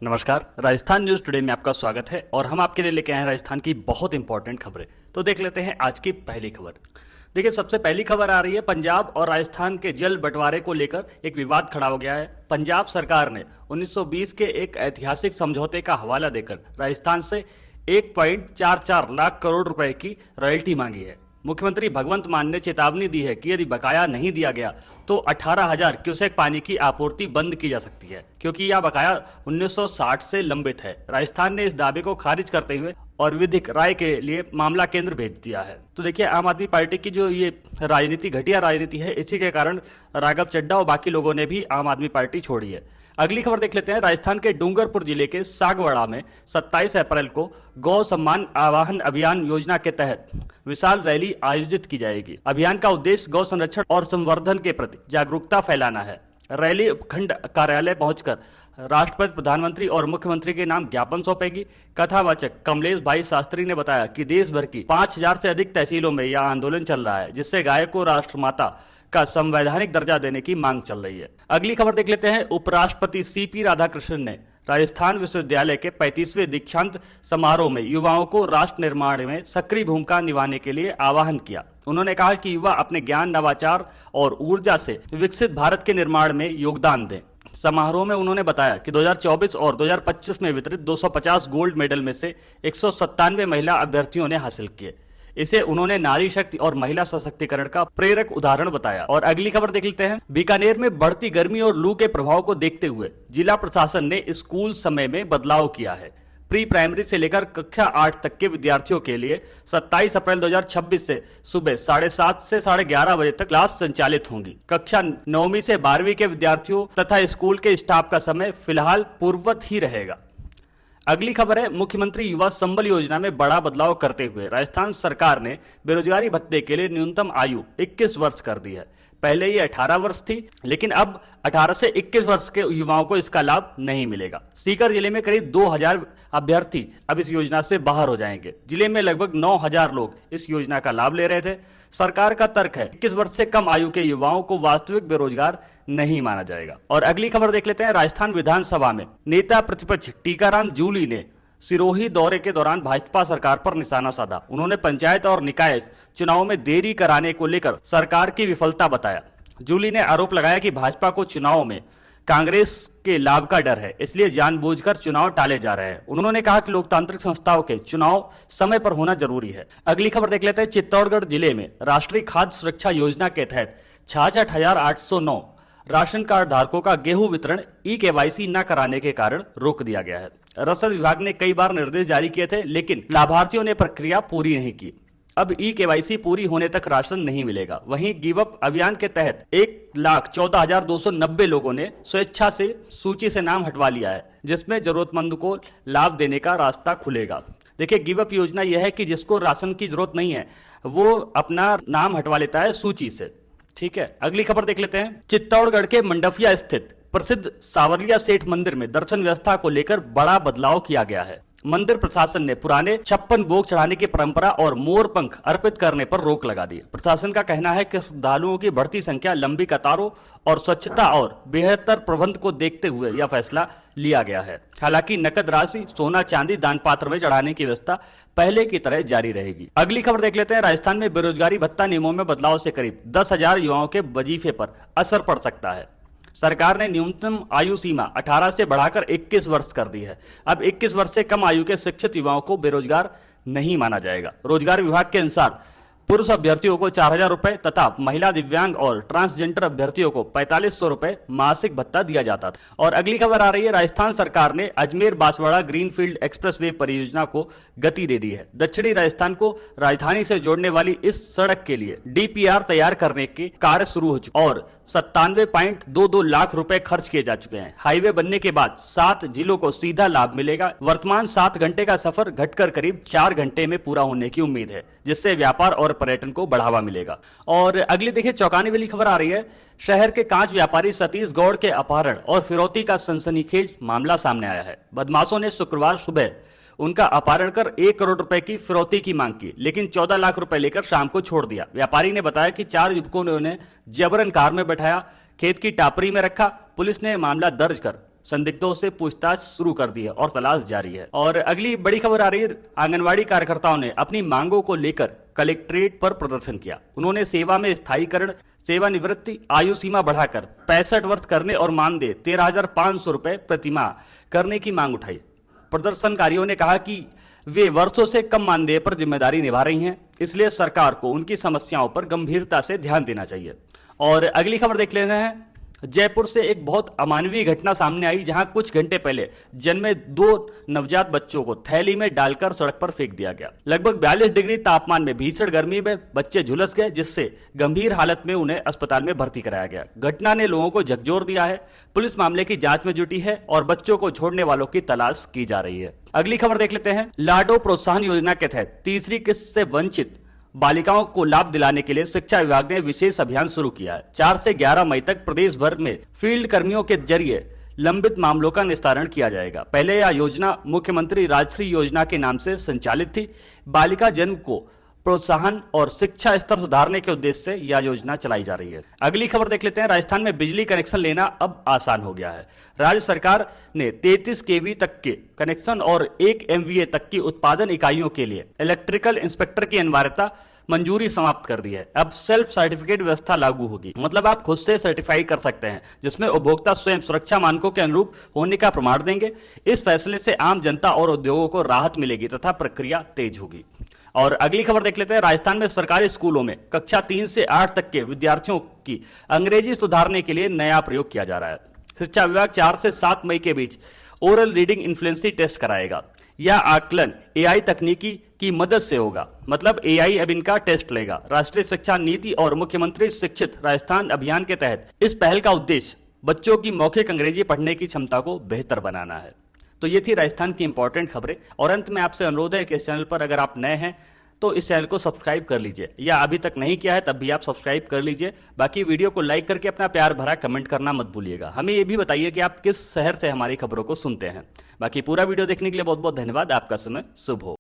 नमस्कार, Rajasthan news today में आपका स्वागत है और हम आपके लिए लेके आए हैं राजस्थान की बहुत इंपॉर्टेंट खबरें। तो देख लेते हैं आज की पहली खबर। देखिए, सबसे पहली खबर आ रही है पंजाब और राजस्थान के जल बंटवारे को लेकर एक विवाद खड़ा हो गया है। पंजाब सरकार ने 1920 के एक ऐतिहासिक समझौते का हवाला देकर राजस्थान से 1.44 लाख करोड़ रुपए की रॉयल्टी मांगी है। मुख्यमंत्री भगवंत मान ने चेतावनी दी है कि यदि बकाया नहीं दिया गया तो 18,000 क्यूसेक पानी की आपूर्ति बंद की जा सकती है, क्योंकि यह बकाया 1960 से लंबित है। राजस्थान ने इस दावे को खारिज करते हुए और विधिक राय के लिए मामला केंद्र भेज दिया है। तो देखिए, आम आदमी पार्टी की जो ये राजनीति घटिया राजनीति है, इसी के कारण राघव चड्ढा और बाकी लोगों ने भी आम आदमी पार्टी छोड़ी है। अगली खबर देख लेते हैं। राजस्थान के डूंगरपुर जिले के सागवाड़ा में 27 अप्रैल को गौ सम्मान आवाहन अभियान योजना के तहत विशाल रैली आयोजित की जाएगी। अभियान का उद्देश्य गौ संरक्षण और संवर्धन के प्रति जागरूकता फैलाना है। रैली उपखंड कार्यालय पहुंचकर राष्ट्रपति, प्रधानमंत्री और मुख्यमंत्री के नाम ज्ञापन सौंपेगी। कथावाचक कमलेश भाई शास्त्री ने बताया कि देश भर की 5,000 से अधिक तहसीलों में यह आंदोलन चल रहा है, जिससे गाय को राष्ट्रमाता का संवैधानिक दर्जा देने की मांग चल रही है। अगली खबर देख लेते हैं। उपराष्ट्रपति सीपी राधाकृष्णन ने राजस्थान विश्वविद्यालय के 35वें दीक्षांत समारोह में युवाओं को राष्ट्र निर्माण में सक्रिय भूमिका निभाने के लिए आह्वान किया। उन्होंने कहा कि युवा अपने ज्ञान, नवाचार और ऊर्जा से विकसित भारत के निर्माण में योगदान दें। समारोह में उन्होंने बताया कि 2024 और 2025 में वितरित 250 गोल्ड मेडल में से 197 महिला अभ्यर्थियों ने हासिल किए। इसे उन्होंने नारी शक्ति और महिला सशक्तिकरण का प्रेरक उदाहरण बताया। और अगली खबर देख लेते हैं। बीकानेर में बढ़ती गर्मी और लू के प्रभाव को देखते हुए जिला प्रशासन ने स्कूल समय में बदलाव किया है। प्री प्राइमरी से लेकर कक्षा 8 तक के विद्यार्थियों के लिए 27 अप्रैल 2026 से सुबह 7:30 से 11:30 बजे तक क्लास संचालित होंगी। कक्षा 9वीं से 12वीं के विद्यार्थियों तथा स्कूल के स्टाफ का समय फिलहाल पूर्ववत ही रहेगा। अगली खबर है। मुख्यमंत्री युवा संबल योजना में बड़ा बदलाव करते हुए राजस्थान सरकार ने बेरोजगारी भत्ते के लिए न्यूनतम आयु 21 वर्ष कर दी है। पहले ये 18 वर्ष थी, लेकिन अब 18 से 21 वर्ष के युवाओं को इसका लाभ नहीं मिलेगा। सीकर जिले में करीब 2,000 अभ्यर्थी अब इस योजना से बाहर हो जाएंगे। जिले में लगभग 9,000 लोग इस योजना का लाभ ले रहे थे। सरकार का तर्क है 21 वर्ष से कम आयु के युवाओं को वास्तविक बेरोजगार नहीं माना जाएगा। और अगली खबर देख लेते हैं। राजस्थान विधानसभा में नेता प्रतिपक्ष टीकाराम जूली ने सिरोही दौरे के दौरान भाजपा सरकार पर निशाना साधा। उन्होंने पंचायत और निकाय चुनाव में देरी कराने को लेकर सरकार की विफलता बताया। जूली ने आरोप लगाया कि भाजपा को चुनाव में कांग्रेस के लाभ का डर है, इसलिए जानबूझकर चुनाव टाले जा रहे हैं। उन्होंने कहा कि लोकतांत्रिक संस्थाओं के चुनाव समय पर होना जरूरी है। अगली खबर देख लेते हैं। चित्तौड़गढ़ जिले में राष्ट्रीय खाद्य सुरक्षा योजना के तहत 66,809 राशन कार्ड धारकों का गेहूं वितरण ई-केवाईसी न कराने के कारण रोक दिया गया है। रसद विभाग ने कई बार निर्देश जारी किए थे, लेकिन लाभार्थियों ने प्रक्रिया पूरी नहीं की। अब ई-केवाईसी पूरी होने तक राशन नहीं मिलेगा। वहीं गिव अप अभियान के तहत 1,14,290 लोगों ने स्वेच्छा से सूची से नाम हटवा लिया है, जिसमें जरूरतमंद को लाभ देने का रास्ता खुलेगा। देखिए, गिव अप योजना यह है कि जिसको राशन की जरूरत नहीं है वो अपना नाम हटवा लेता है सूची से। ठीक है, अगली खबर देख लेते हैं। चित्तौड़गढ़ के मंडफिया स्थित प्रसिद्ध सावरिया सेठ मंदिर में दर्शन व्यवस्था को लेकर बड़ा बदलाव किया गया है। मंदिर प्रशासन ने पुराने 56 भोग चढ़ाने की परंपरा और मोर पंख अर्पित करने पर रोक लगा दी। प्रशासन का कहना है कि श्रद्धालुओं की बढ़ती संख्या, लंबी कतारों और स्वच्छता और बेहतर प्रबंध को देखते हुए यह फैसला लिया गया है। हालांकि नकद राशि, सोना चांदी दान पात्र में चढ़ाने की व्यवस्था पहले की तरह जारी रहेगी। अगली खबर देख लेते हैं। राजस्थान में बेरोजगारी भत्ता नियमों में बदलाव से करीब 10,000 युवाओं के वजीफे पर असर पड़ सकता है। सरकार ने न्यूनतम आयु सीमा 18 से बढ़ाकर 21 वर्ष कर दी है। अब 21 वर्ष से कम आयु के शिक्षित युवाओं को बेरोजगार नहीं माना जाएगा। रोजगार विभाग के अनुसार पुरुष अभ्यर्थियों को 4,000 रुपए तथा महिला, दिव्यांग और ट्रांसजेंडर अभ्यर्थियों को 4,500 रुपए मासिक भत्ता दिया जाता था। और अगली खबर आ रही है। राजस्थान सरकार ने अजमेर बांसवाड़ा ग्रीनफील्ड एक्सप्रेसवे परियोजना को गति दे दी है। दक्षिणी राजस्थान को राजधानी से जोड़ने वाली इस सड़क के लिए डीपीआर तैयार करने के कार्य शुरू हो चुके और 97.22 लाख रुपए खर्च किए जा चुके हैं। हाईवे बनने के बाद 7 जिलों को सीधा लाभ मिलेगा। वर्तमान 7 घंटे का सफर घटकर करीब 4 घंटे में पूरा होने की उम्मीद है, जिससे व्यापार और पर्यटन को बढ़ावा मिलेगा। और अगली देखिए, चौंकाने वाली खबर आ रही है। शहर के कांच व्यापारी सतीश गौड़ के अपहरण और फिरौती का सनसनीखेज मामला सामने आया है। बदमाशों ने शुक्रवार सुबह उनका अपहरण कर 1 करोड़ रुपए की फिरौती की मांग की, लेकिन 14 लाख रुपए लेकर शाम को छोड़ दिया। व्यापारी ने बताया कि 4 युवकों ने उन्हें जबरन कार में बैठाया, खेत की टापरी में रखा। पुलिस ने मामला दर्ज कर संदिग्धों से पूछताछ शुरू कर दी है और तलाश जारी है। और अगली बड़ी खबर आ रही है, आंगनवाड़ी कार्यकर्ताओं ने अपनी मांगों को लेकर कलेक्ट्रेट पर प्रदर्शन किया। उन्होंने सेवा में स्थायीकरण, सेवानिवृत्ति आयु सीमा बढ़ाकर 65 वर्ष करने और मानदेय 13,500 रुपए प्रतिमाह करने की मांग उठाई। प्रदर्शनकारियों ने कहा कि वे वर्षों से कम मानदेय पर जिम्मेदारी निभा रही हैं, इसलिए सरकार को उनकी समस्याओं पर गंभीरता से ध्यान देना चाहिए। और अगली खबर देख लेते हैं, जयपुर से एक बहुत अमानवीय घटना सामने आई, जहां कुछ घंटे पहले जन्मे 2 नवजात बच्चों को थैली में डालकर सड़क पर फेंक दिया गया। लगभग 42 डिग्री तापमान में भीषण गर्मी में बच्चे झुलस गए, जिससे गंभीर हालत में उन्हें अस्पताल में भर्ती कराया गया। घटना ने लोगों को झकझोर दिया है। पुलिस मामले की जांच में जुटी है और बच्चों को छोड़ने वालों की तलाश की जा रही है। अगली खबर देख लेते हैं, लाडो प्रोत्साहन योजना के तहत तीसरी किस्त से वंचित बालिकाओं को लाभ दिलाने के लिए शिक्षा विभाग ने विशेष अभियान शुरू किया है। 4 से 11 मई तक प्रदेश भर में फील्ड कर्मियों के जरिए लंबित मामलों का निस्तारण किया जाएगा। पहले यह योजना मुख्यमंत्री राजश्री योजना के नाम से संचालित थी। बालिका जन्म को प्रोत्साहन और शिक्षा स्तर सुधारने के उद्देश्य से यह योजना चलाई जा रही है। अगली खबर देख लेते हैं, राजस्थान में बिजली कनेक्शन लेना अब आसान हो गया है। राज्य सरकार ने 33 केवी तक के कनेक्शन और 1 MVA तक की उत्पादन इकाइयों के लिए इलेक्ट्रिकल इंस्पेक्टर की अनिवार्यता मंजूरी समाप्त कर दी है। अब सेल्फ सर्टिफिकेट व्यवस्था लागू होगी, मतलब आप खुद से सर्टिफाई कर सकते हैं, जिसमें उपभोक्ता स्वयं सुरक्षा मानकों के अनुरूप होने का प्रमाण देंगे। इस फैसले से आम जनता और उद्योगों को राहत मिलेगी तथा प्रक्रिया तेज होगी। और अगली खबर देख लेते हैं, राजस्थान में सरकारी स्कूलों में कक्षा 3 से 8 तक के विद्यार्थियों की अंग्रेजी सुधारने के लिए नया प्रयोग किया जा रहा है। शिक्षा विभाग 4 से 7 मई के बीच ओरल रीडिंग इन्फ्लुएंसी टेस्ट कराएगा। यह आकलन AI तकनीकी की मदद से होगा, मतलब AI अब इनका टेस्ट लेगा। राष्ट्रीय शिक्षा नीति और मुख्यमंत्री शिक्षित राजस्थान अभियान के तहत इस पहल का उद्देश्य बच्चों की मौखिक अंग्रेजी पढ़ने की क्षमता को बेहतर बनाना है। तो ये थी राजस्थान की इंपॉर्टेंट खबरें। और अंत में आपसे अनुरोध है कि इस चैनल पर अगर आप नए हैं तो इस चैनल को सब्सक्राइब कर लीजिए, या अभी तक नहीं किया है तब भी आप सब्सक्राइब कर लीजिए। बाकी वीडियो को लाइक करके अपना प्यार भरा कमेंट करना मत भूलिएगा। हमें ये भी बताइए कि आप किस शहर से हमारी खबरों को सुनते हैं। बाकी पूरा वीडियो देखने के लिए बहुत बहुत धन्यवाद। आपका समय शुभ हो।